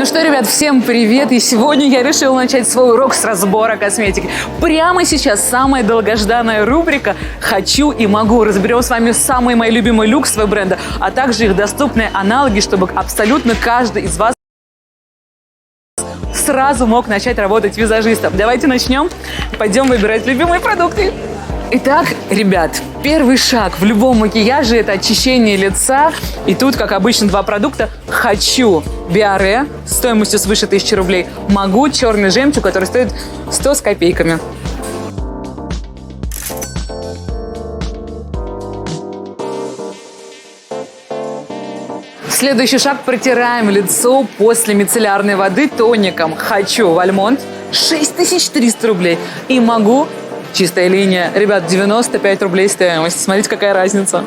Ну что, ребят, всем привет! И сегодня я решила начать свой урок с разбора косметики. Прямо сейчас самая долгожданная рубрика «Хочу и могу». Разберем с вами самые мои любимые люксовые бренды, а также их доступные аналоги, чтобы абсолютно каждый из вас сразу мог начать работать визажистом. Давайте начнем. Пойдем выбирать любимые продукты. Итак, ребят, первый шаг в любом макияже – это очищение лица. И тут, как обычно, два продукта. Хочу Биоре стоимостью свыше 1000 рублей. Могу черный жемчуг, который стоит 100 с копейками. Следующий шаг – протираем лицо после мицеллярной воды тоником. Хочу Вальмонт 6300 рублей. И могу чистая линия. Ребят, 95 рублей стоимость. Смотрите, какая разница.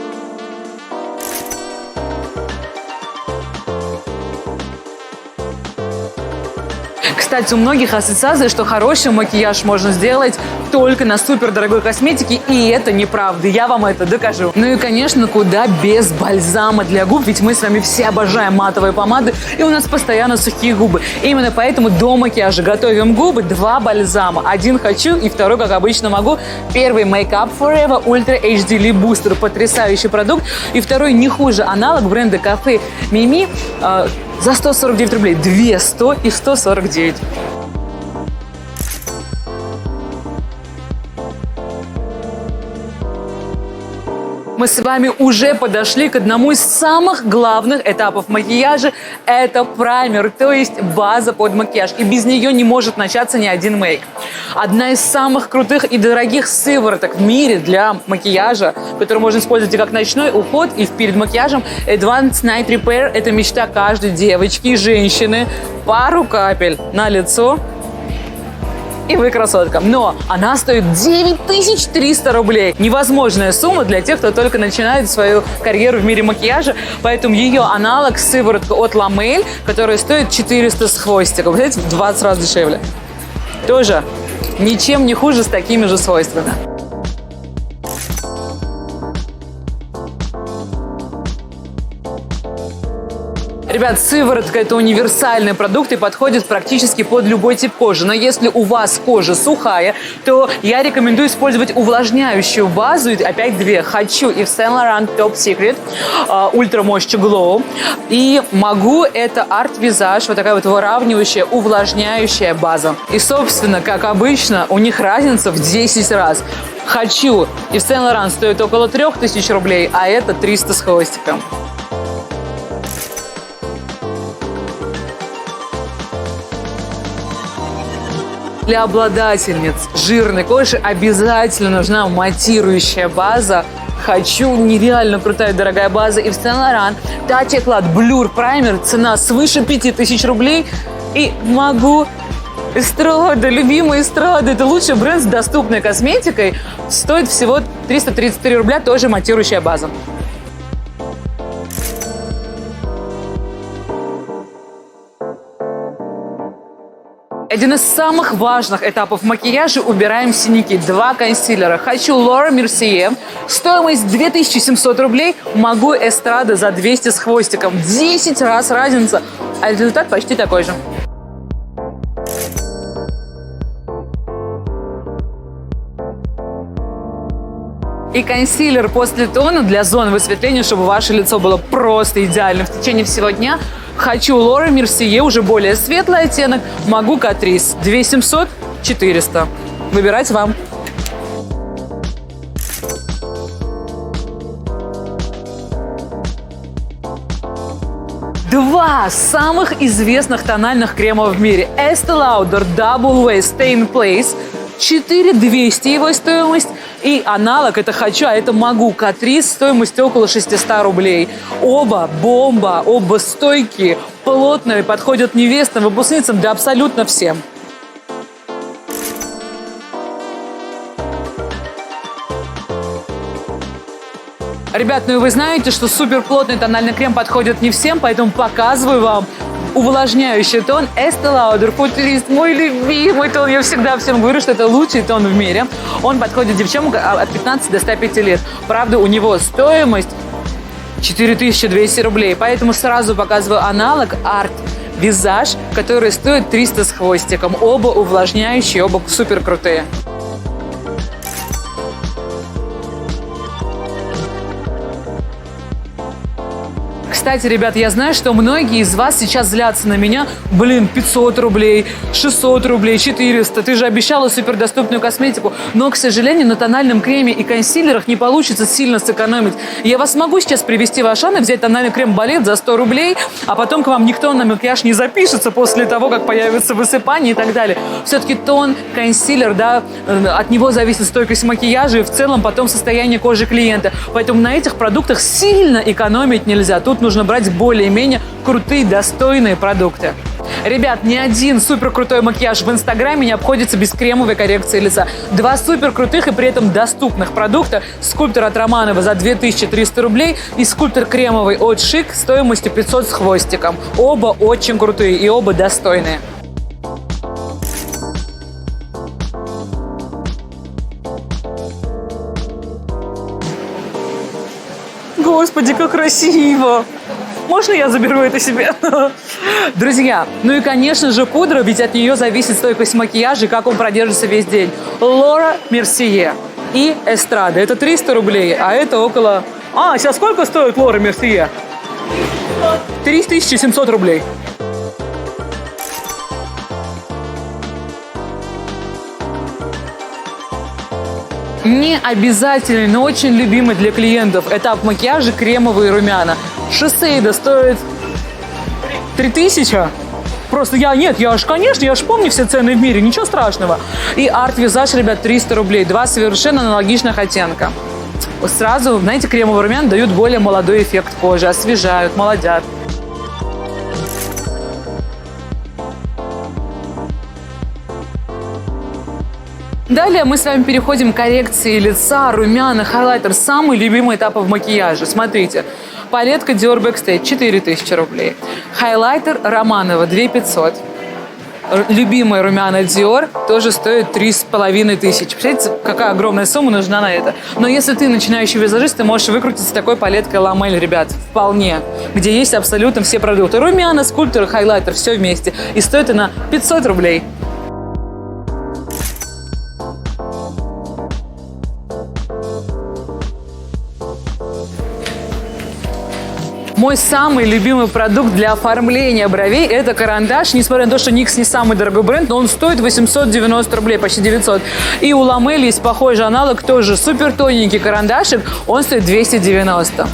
Кстати, у многих ассоциация, что хороший макияж можно сделать только на супердорогой косметике, и это неправда. Я вам это докажу. Ну и, конечно, куда без бальзама для губ, ведь мы с вами все обожаем матовые помады, и у нас постоянно сухие губы. Именно поэтому до макияжа готовим губы, 2 бальзама. Один хочу, и второй, как обычно, могу. Первый Make Up Forever Ultra HD Lip Booster, потрясающий продукт. И второй не хуже аналог бренда Кафе Мими за 149 рублей. 200 и 149. Мы с вами уже подошли к одному из самых главных этапов макияжа. Это праймер, то есть база под макияж. И без нее не может начаться ни один мейк. Одна из самых крутых и дорогих сывороток в мире для макияжа, которую можно использовать и как ночной уход, и перед макияжем. Advanced Night Repair – это мечта каждой девочки и женщины. Пару капель на лицо, и вы красотка. Но она стоит 9300 рублей. Невозможная сумма для тех, кто только начинает свою карьеру в мире макияжа. Поэтому ее аналог сыворотка от La Mer, которая стоит 400 с хвостиком. Знаете, в 20 раз дешевле. Тоже ничем не хуже, с такими же свойствами. Ребят, сыворотка – это универсальный продукт и подходит практически под любой тип кожи. Но если у вас кожа сухая, то я рекомендую использовать увлажняющую базу. И опять две. Хочу Yves Saint Laurent Top Secret Ultra Moisture Glow. И могу это Art Visage, вот такая вот выравнивающая, увлажняющая база. И, собственно, как обычно, у них разница в 10 раз. Хочу Yves Saint Laurent стоит около 3000 рублей, а это 300 с хвостиком. Для обладательниц жирной кожи обязательно нужна матирующая база. Хочу нереально крутая дорогая база Yves Saint Laurent Touch Eclat Blur Primer. Цена свыше 5000 рублей. И могу Эстрада, любимая Эстрада. Это лучший бренд с доступной косметикой. Стоит всего 333 рубля, тоже матирующая база. Один из самых важных этапов макияжа – убираем синяки. 2 консилера. Хочу Laura Mercier. Стоимость 2700 рублей. Могу Эстрада за 200 с хвостиком. 10 раз разница, а результат почти такой же. И консилер после тона для зон высветления, чтобы ваше лицо было просто идеальным в течение всего дня. Хочу Laura Mercier, уже более светлый оттенок. Могу Catrice 2700, 400. Выбирать вам. Два самых известных тональных крема в мире. Estee Lauder Double Wear Stay in Place. 4200 его стоимость. И аналог это хочу, а это могу. Catrice стоимостью около 600 рублей. Оба бомба, оба стойкие, плотные, подходят невестам, выпускницам, да абсолютно всем. Ребят, ну и вы знаете, что суперплотный тональный крем подходит не всем, поэтому показываю вам увлажняющий тон Estee Lauder Futurist. Мой любимый тон. Я всегда всем говорю, что это лучший тон в мире. Он подходит девчонкам от 15 до 105 лет. Правда, у него стоимость 4200 рублей. Поэтому сразу показываю аналог Art Визаж, который стоит 300 с хвостиком. Оба увлажняющие, оба супер крутые. Кстати, ребят, я знаю, что многие из вас сейчас злятся на меня. 500 рублей, 600 рублей, 400. Ты же обещала супердоступную косметику. Но, к сожалению, на тональном креме и консилерах не получится сильно сэкономить. Я вас могу сейчас привести в Ашан и взять тональный крем «Балет» за 100 рублей, а потом к вам никто на макияж не запишется после того, как появится высыпание и так далее. Все-таки тон, консилер, да, от него зависит стойкость макияжа и в целом потом состояние кожи клиента. Поэтому на этих продуктах сильно экономить нельзя. Тут нужно брать более-менее крутые, достойные продукты. Ребят, ни один супер крутой макияж в Инстаграме не обходится без кремовой коррекции лица. 2 супер крутых и при этом доступных продукта. Скульптор от Романова за 2300 рублей и скульптор кремовый от Шик стоимостью 500 с хвостиком. Оба очень крутые и оба достойные. Господи, как красиво! Можно я заберу это себе? Друзья, ну и, конечно же, пудра, ведь от нее зависит стойкость макияжа и как он продержится весь день. Лора Мерсье и Эстрада. Это 300 рублей, а это около... сейчас сколько стоит Лора Мерсье? 3700 рублей. Не обязательный, но очень любимый для клиентов этап макияжа кремовые румяна. Шисейда стоит 3000. Просто я ж помню все цены в мире, ничего страшного. И арт-визаж, ребят, 300 рублей. 2 совершенно аналогичных оттенка. Сразу, знаете, кремовые румяна дают более молодой эффект кожи, освежают, молодят. Далее мы с вами переходим к коррекции лица, румяна, хайлайтер. Самый любимый этап в макияже. Смотрите. Палетка Dior Backstage 4000 рублей. Хайлайтер Романова 2500. Любимая румяна Dior тоже стоит 3500. Представляете, какая огромная сумма нужна на это. Но если ты начинающий визажист, ты можешь выкрутиться с такой палеткой Ламель, ребят. Вполне. Где есть абсолютно все продукты. Румяна, скульптор, хайлайтер, все вместе. И стоит она 500 рублей. Мой самый любимый продукт для оформления бровей – это карандаш. Несмотря на то, что NYX не самый дорогой бренд, но он стоит 890 рублей, почти 900. И у Ламель есть похожий аналог, тоже супер тоненький карандашик, он стоит 290.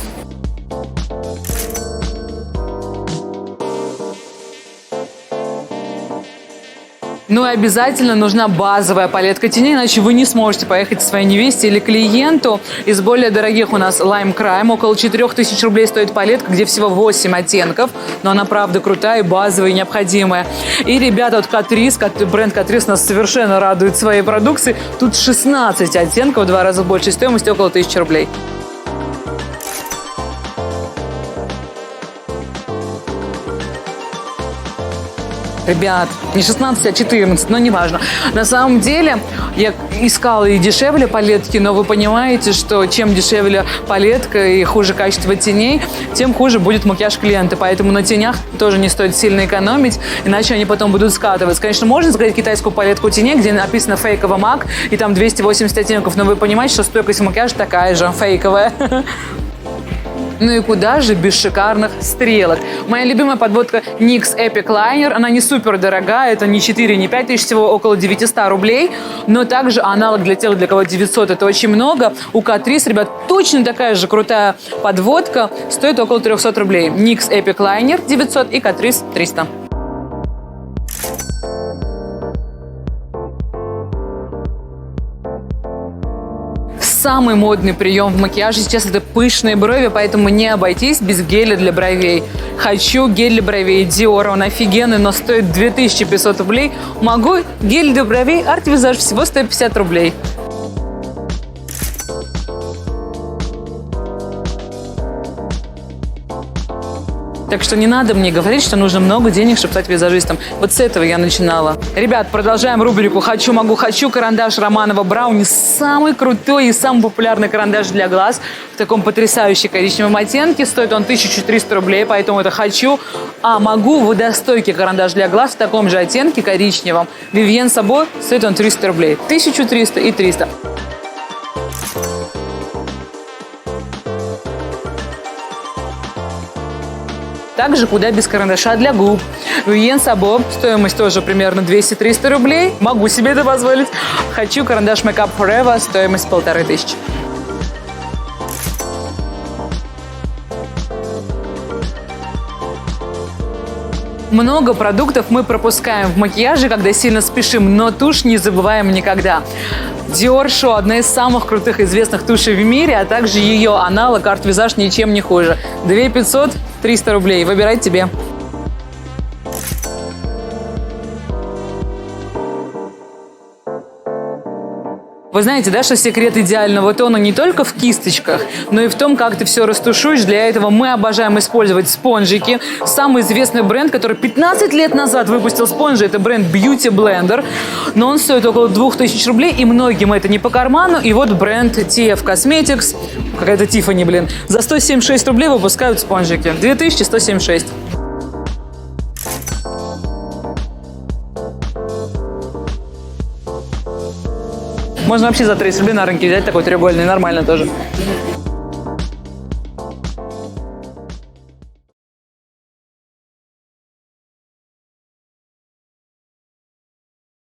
Ну и обязательно нужна базовая палетка теней, иначе вы не сможете поехать к своей невесте или клиенту. Из более дорогих у нас Lime Crime. Около 4000 рублей стоит палетка, где всего 8 оттенков. Но она, правда, крутая, базовая и необходимая. И, ребята, вот Catrice, бренд Catrice нас совершенно радует своей продукцией. Тут 16 оттенков, в 2 раза больше стоимости, около 1000 рублей. Ребят, не 16, а 14, но неважно. На самом деле, я искала и дешевле палетки, но вы понимаете, что чем дешевле палетка и хуже качество теней, тем хуже будет макияж клиента. Поэтому на тенях тоже не стоит сильно экономить, иначе они потом будут скатываться. Конечно, можно заказать китайскую палетку теней, где написано фейковый мак, и там 280 оттенков, но вы понимаете, что стойкость макияжа такая же, фейковая. Ну и куда же без шикарных стрелок? Моя любимая подводка NYX Epic Liner. Она не супер дорогая, это не 4, не 5 тысяч, всего около 900 рублей. Но также аналог для тех, для кого 900 это очень много. У Catrice, ребят, точно такая же крутая подводка. Стоит около 300 рублей. NYX Epic Liner 900 и Catrice 300. Самый модный прием в макияже сейчас это пышные брови, поэтому не обойтись без геля для бровей. Хочу гель для бровей Dior, он офигенный, но стоит 2500 рублей. Могу гель для бровей Art Visage всего 150 рублей. Так что не надо мне говорить, что нужно много денег, чтобы стать визажистом. Вот с этого я начинала. Ребят, продолжаем рубрику «Хочу, могу, хочу». Карандаш Романова Брауни. Самый крутой и самый популярный карандаш для глаз. В таком потрясающем коричневом оттенке. Стоит он 1300 рублей, поэтому это «Хочу». А могу, водостойкий карандаш для глаз в таком же оттенке коричневом. Vivienne Sabo, стоит он 300 рублей. 1300 и 300. Также куда без карандаша для губ. Vivienne Sabo, стоимость тоже примерно 200-300 рублей. Могу себе это позволить. Хочу карандаш Make Up Forever, стоимость 1500. Много продуктов мы пропускаем в макияже, когда сильно спешим, но тушь не забываем никогда. Dior Show – одна из самых крутых известных тушей в мире, а также ее аналог Art Visage ничем не хуже. 2500 – 300 рублей. Выбирай тебе. Вы знаете, да, что секрет идеального тона не только в кисточках, но и в том, как ты все растушуешь. Для этого мы обожаем использовать спонжики. Самый известный бренд, который 15 лет назад выпустил спонжи, это бренд Beauty Blender. Но он стоит около 2000 рублей, и многим это не по карману. И вот бренд TF Cosmetics, какая-то Tiffany, блин, за 176 рублей выпускают спонжики. 2176. Можно вообще за 30 рублей на рынке взять такой треугольный, нормально тоже.